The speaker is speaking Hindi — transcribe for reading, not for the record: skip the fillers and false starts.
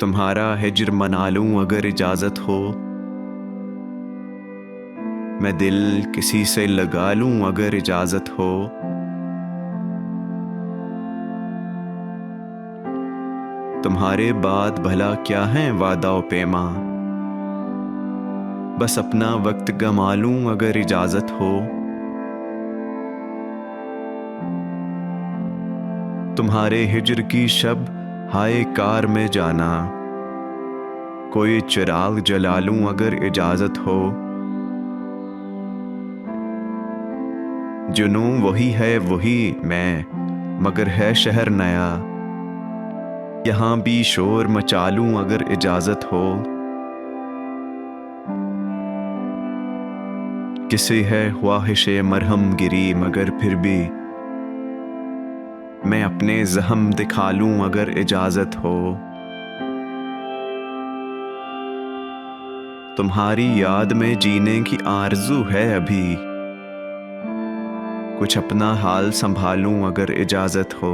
तुम्हारा हिज्र मना लूं अगर इजाजत हो। मैं दिल किसी से लगा लूं अगर इजाजत हो। तुम्हारे बाद भला क्या है वादा व पैमा, बस अपना वक्त गमा लूं अगर इजाजत हो। तुम्हारे हिज्र की शब हाय कार में जाना, कोई चिराग जला लूं अगर इजाजत हो। जुनूं वही है वही मैं, मगर है शहर नया, यहां भी शोर मचा लूं अगर इजाजत हो। किसी है ख्वाहिशे मरहम गिरी, मगर फिर भी मैं अपने जख्म दिखा लूं अगर इजाजत हो। तुम्हारी याद में जीने की आरज़ू है अभी, कुछ अपना हाल संभालूं अगर इजाजत हो।